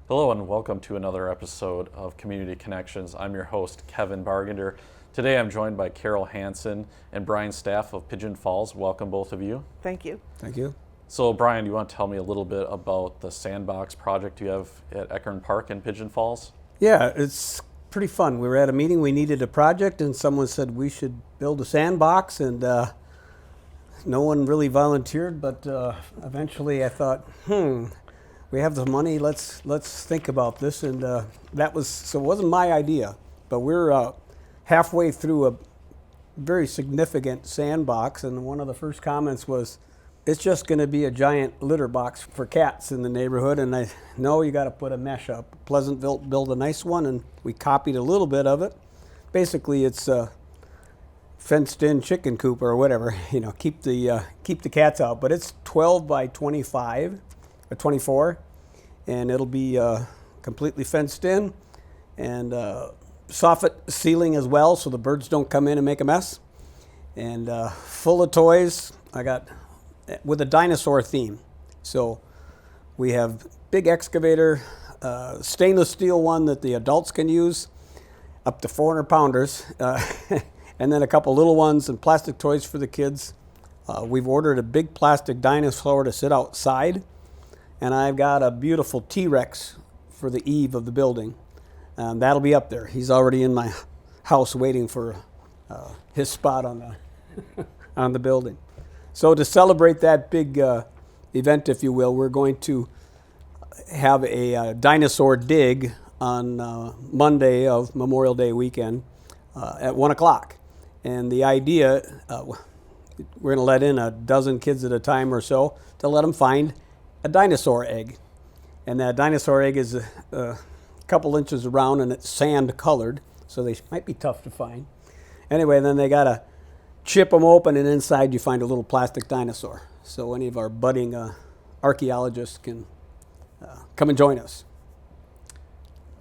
Hello and welcome to another episode of Community Connections. I'm your host, Kevin Bargender. Today I'm joined by Carol Hanson and Bryan Staff of Pigeon Falls. Welcome both of you. Thank you. Thank you. So Bryan, you want to tell me a little bit about the sandbox project you have at Eckern Park in Pigeon Falls? Yeah, it's pretty fun. We were at a meeting, we needed a project, and someone said we should build a sandbox, and no one really volunteered, but eventually I thought, we have the money, let's think about this, and it wasn't my idea, but we're halfway through a very significant sandbox, and one of the first comments was, it's just going to be a giant litter box for cats in the neighborhood, and I know you got to put a mesh up. Pleasantville built a nice one, and we copied a little bit of it. Basically, it's a fenced-in chicken coop or whatever, keep the cats out. But it's 12 by 25 or 24, and it'll be completely fenced in, and soffit ceiling as well, so the birds don't come in and make a mess. And full of toys. I got with a dinosaur theme. So we have big excavator, stainless steel one that the adults can use, up to 400 pounders, and then a couple little ones and plastic toys for the kids. We've ordered a big plastic dinosaur to sit outside, and I've got a beautiful T-Rex for the eve of the building. That'll be up there. He's already in my house waiting for his spot on the building. So to celebrate that big event, if you will, we're going to have a dinosaur dig on Monday of Memorial Day weekend at 1 o'clock. And the idea, we're going to let in a dozen kids at a time or so to let them find a dinosaur egg. And that dinosaur egg is a couple inches around and it's sand colored, so they might be tough to find. Anyway, then they got to chip them open, and inside you find a little plastic dinosaur. So any of our budding archaeologists can come and join us.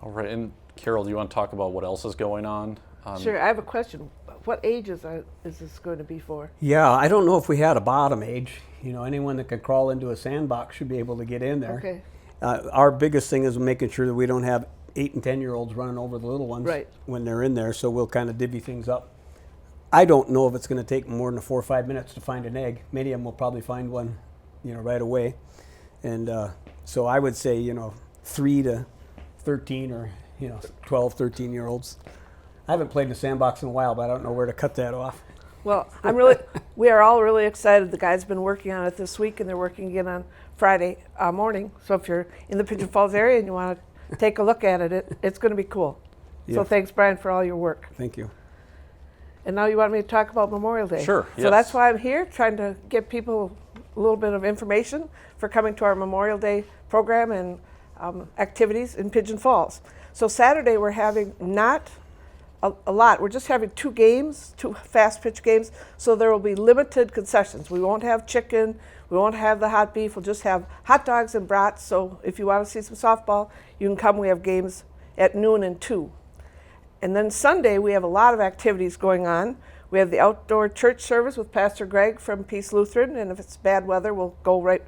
All right, and Carol, do you want to talk about what else is going on? Sure, I have a question. What ages is this going to be for? Yeah, I don't know if we had a bottom age. Anyone that could crawl into a sandbox should be able to get in there. Okay. Our biggest thing is making sure that we don't have 8 and 10-year-olds running over the little ones when they're in there, so we'll kind of divvy things up. I don't know if it's going to take more than 4 or 5 minutes to find an egg. Many of them will probably find one, right away. And so I would say, 3 to 13 or, 12, 13-year-olds. I haven't played in a sandbox in a while, but I don't know where to cut that off. Well, we are all really excited. The guys have been working on it this week, and they're working again on Friday morning. So if you're in the Pigeon Falls area and you want to take a look at it, it's going to be cool. Yeah. So thanks, Bryan, for all your work. Thank you. And now you want me to talk about Memorial Day. Sure, So that's why I'm here, trying to give people a little bit of information for coming to our Memorial Day program and activities in Pigeon Falls. So Saturday we're having not a lot. We're just having 2 games, 2 fast pitch games, so there will be limited concessions. We won't have chicken, we won't have the hot beef, we'll just have hot dogs and brats. So if you want to see some softball, you can come. We have games at noon and 2. And then Sunday, we have a lot of activities going on. We have the outdoor church service with Pastor Greg from Peace Lutheran, and if it's bad weather, we'll go right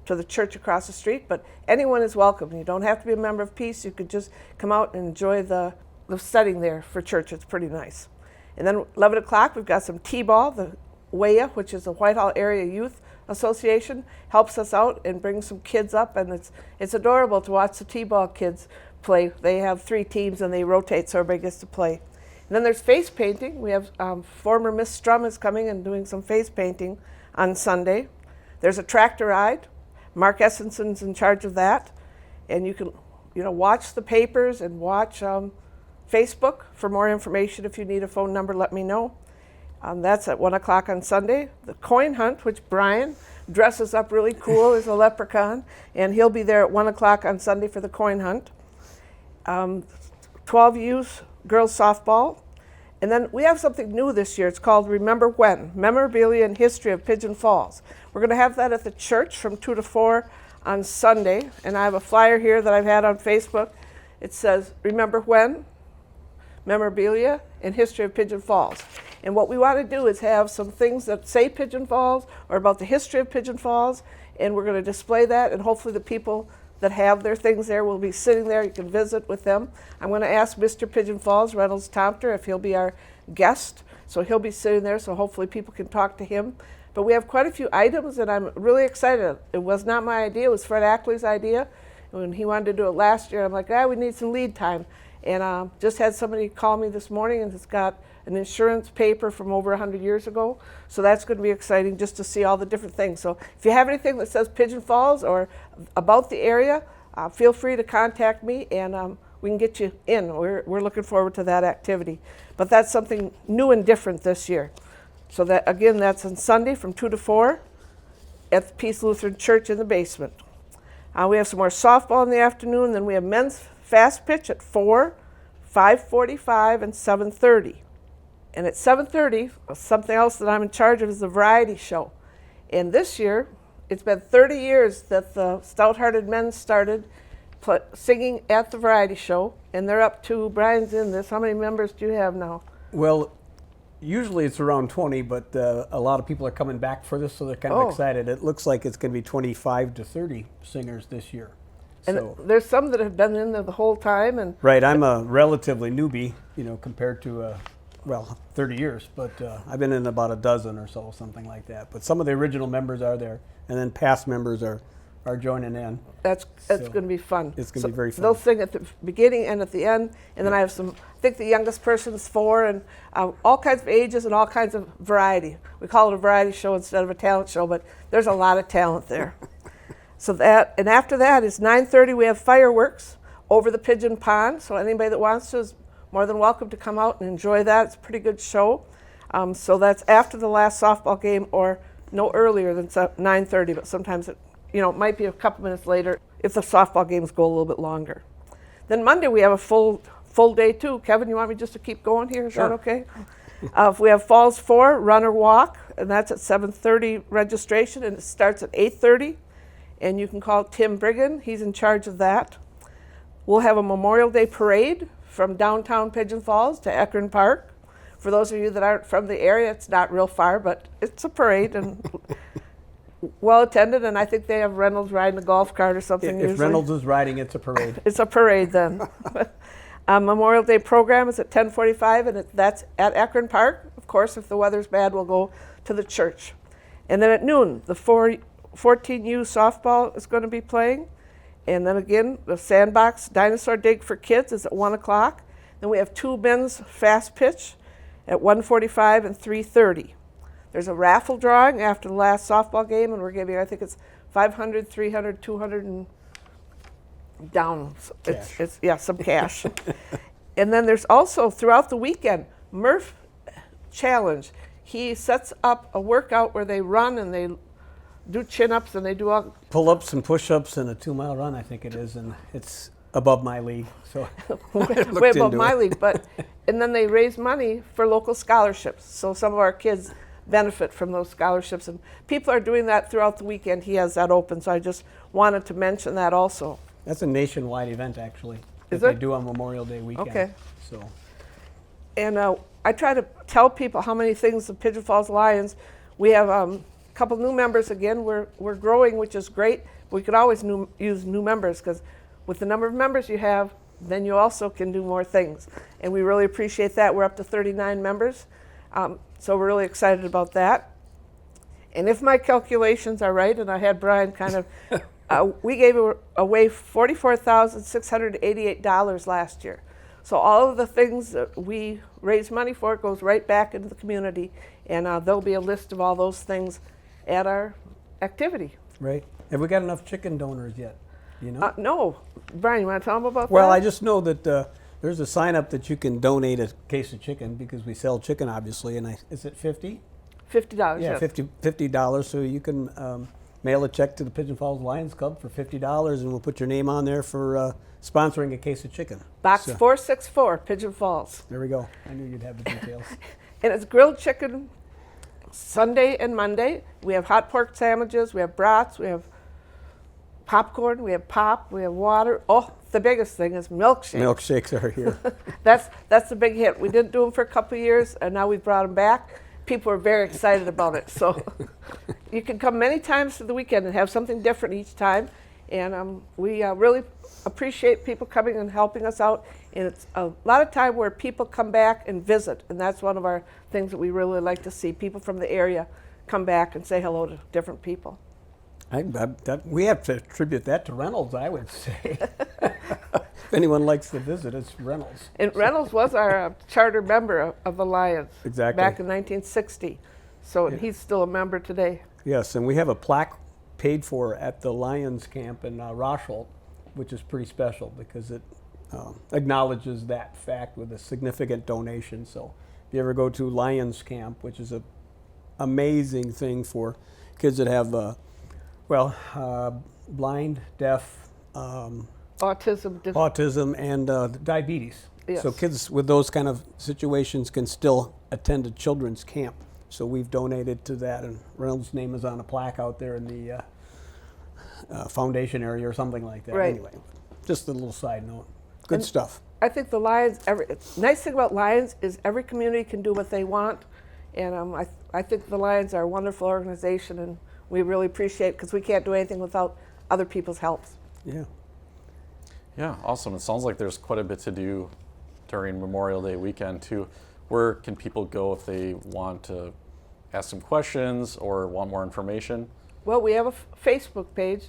to the church across the street. But anyone is welcome. You don't have to be a member of Peace. You could just come out and enjoy the setting there for church. It's pretty nice. And then 11 o'clock, we've got some T-ball. The WAYA, which is the Whitehall Area Youth Association, helps us out and brings some kids up, and it's adorable to watch the T-ball kids play. They have 3 teams and they rotate so everybody gets to play. And then there's face painting. We have former Miss Strum is coming and doing some face painting on Sunday. There's a tractor ride. Mark Essenson's in charge of that. And you can watch the papers and watch Facebook for more information. If you need a phone number, let me know. That's at 1 o'clock on Sunday. The coin hunt, which Bryan dresses up really cool as a leprechaun, and he'll be there at 1 o'clock on Sunday for the coin hunt. 12 youth girls softball. And then we have something new this year. It's called Remember When, Memorabilia and History of Pigeon Falls. We're going to have that at the church from 2 to 4 on Sunday. And I have a flyer here that I've had on Facebook. It says, Remember When, Memorabilia and History of Pigeon Falls. And what we want to do is have some things that say Pigeon Falls or about the history of Pigeon Falls, and we're going to display that, and hopefully the people that have their things there will be sitting there. You can visit with them. I'm going to ask Mr. Pigeon Falls, Reynolds Tomter, if he'll be our guest. So he'll be sitting there, so hopefully people can talk to him. But we have quite a few items, and I'm really excited. It was not my idea. It was Fred Ackley's idea. When he wanted to do it last year, I'm like, we need some lead time. And just had somebody call me this morning, and has got an insurance paper from over 100 years ago. So that's going to be exciting just to see all the different things. So if you have anything that says Pigeon Falls or about the area, feel free to contact me, and we can get you in. We're looking forward to that activity. But that's something new and different this year. So that, again, that's on Sunday from 2 to 4 at the Peace Lutheran Church in the basement. We have some more softball in the afternoon, then we have men's fast pitch at 4, 5:45, and 7:30. And at 7:30, something else that I'm in charge of is the variety show. And this year, it's been 30 years that the Stout-Hearted Men started singing at the variety show, and they're up to, Brian's in this, how many members do you have now? Well, usually it's around 20, but a lot of people are coming back for this, so they're kind of excited. It looks like it's going to be 25 to 30 singers this year. And So, there's some that have been in there the whole time. And right, I'm a relatively newbie, compared to, 30 years, but I've been in about a dozen or so, something like that. But some of the original members are there, and then past members are joining in. That's So, going to be fun. it's gonna be very fun. They'll sing at the beginning and at the end, and then I have some, I think the youngest person is 4, and all kinds of ages and all kinds of variety. We call it a variety show instead of a talent show, but there's a lot of talent there. So that, and after that is 9:30, we have fireworks over the Pigeon Pond, so anybody that wants to is more than welcome to come out and enjoy that. It's a pretty good show. So that's after the last softball game, or no earlier than 9:30, but sometimes it might be a couple minutes later if the softball games go a little bit longer. Then Monday we have a full day too. Kevin, you want me just to keep going here? Is Sure. that okay? We have Falls 4, Run or Walk, and that's at 7:30 registration, and it starts at 8:30. And you can call Tim Brigham. He's in charge of that. We'll have a Memorial Day parade from downtown Pigeon Falls to Ekron Park. For those of you that aren't from the area, it's not real far, but it's a parade and well attended. And I think they have Reynolds riding a golf cart or something. If usually. Reynolds is riding, it's a parade. It's a parade then. Memorial Day program is at 10:45, and that's at Ekron Park. Of course, if the weather's bad, we'll go to the church. And then at noon, the 14U softball is going to be playing. And then again, the sandbox dinosaur dig for kids is at 1 o'clock. Then we have 2 men's fast pitch at 1:45 and 3:30. There's a raffle drawing after the last softball game, and we're giving, I think it's 500, 300, 200, and down. It's some cash. And then there's also, throughout the weekend, Murph Challenge. He sets up a workout where they run and they do chin-ups and they do all Pull-ups and push-ups and a 2-mile run, I think it is, and it's above my league. So way above my league. And then they raise money for local scholarships. So some of our kids benefit from those scholarships, and people are doing that throughout the weekend. He has that open, so I just wanted to mention that also. That's a nationwide event, actually, Is that it? they do on Memorial Day weekend. Okay. So And I try to tell people how many things the Pigeon Falls Lions. We have a couple new members again. We're growing, which is great. We could always use new members, because with the number of members you have, then you also can do more things. And we really appreciate that. We're up to 39 members. So we're really excited about that. And if my calculations are right, and I had Brian kind of, we gave away $44,688 last year. So all of the things that we raise money for goes right back into the community, and there'll be a list of all those things at our activity. right. Have we got enough chicken donors yet? You know? No. Brian, you want to tell them about Well, that? I just know that there's a sign up that you can donate a case of chicken, because we sell chicken, obviously. And is it 50? $50, Yeah, yes. $50. So you can mail a check to the Pigeon Falls Lions Club for $50, and we'll put your name on there for sponsoring a case of chicken. Box So, 464, Pigeon Falls. there we go. I knew you'd have the details. And it's grilled chicken Sunday and Monday. We have hot pork sandwiches, we have brats, we have popcorn, we have pop, we have water. Oh, the biggest thing is milkshakes. Milkshakes are here. That's the big hit. We didn't do them for a couple of years, and now we've brought them back. People are very excited about it. So you can come many times to the weekend and have something different each time. And we really appreciate people coming and helping us out. And it's a lot of time where people come back and visit, and that's one of our things that we really like to see. People from the area come back and say hello to different people. We have to attribute that to Reynolds, I would say. If anyone likes to visit, it's Reynolds. And Reynolds was our charter member of the Lions Exactly. back in 1960. So he's still a member today. Yes, and we have a plaque paid for at the Lions camp in Rosholt, which is pretty special because it acknowledges that fact with a significant donation. So if you ever go to Lions camp, which is an amazing thing for kids that have, blind, deaf, Autism, and diabetes. Yes. So kids with those kind of situations can still attend a children's camp. So we've donated to that, and Reynolds' name is on a plaque out there in the foundation area or something like that. Right. Anyway, just a little side note. Good stuff. I think the Lions, nice thing about Lions is every community can do what they want. And I think the Lions are a wonderful organization, and we really appreciate it because we can't do anything without other people's help. Yeah. Yeah, awesome. It sounds like there's quite a bit to do during Memorial Day weekend too. Where can people go if they want to ask some questions or want more information? Well, we have a Facebook page,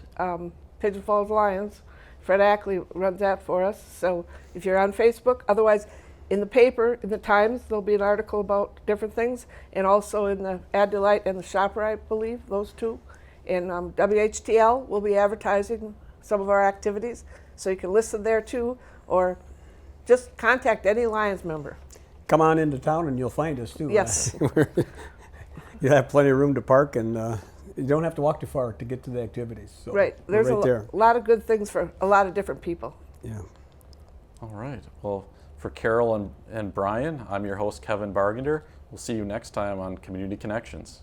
Pigeon Falls Lions. Fred Ackley runs that for us. So if you're on Facebook, otherwise in the paper, in the Times, there'll be an article about different things, and also in the Ad-Delight and the Shopper, I believe, those two. And WHTL will be advertising some of our activities, so you can listen there too, or just contact any Lions member. Come on into town and you'll find us too. Yes. You have plenty of room to park, and you don't have to walk too far to get to the activities. So Right. we're There's there. a lot of good things for a lot of different people. Yeah. All right. Well, for Carol and Brian, I'm your host, Kevin Bargender. We'll see you next time on Community Connections.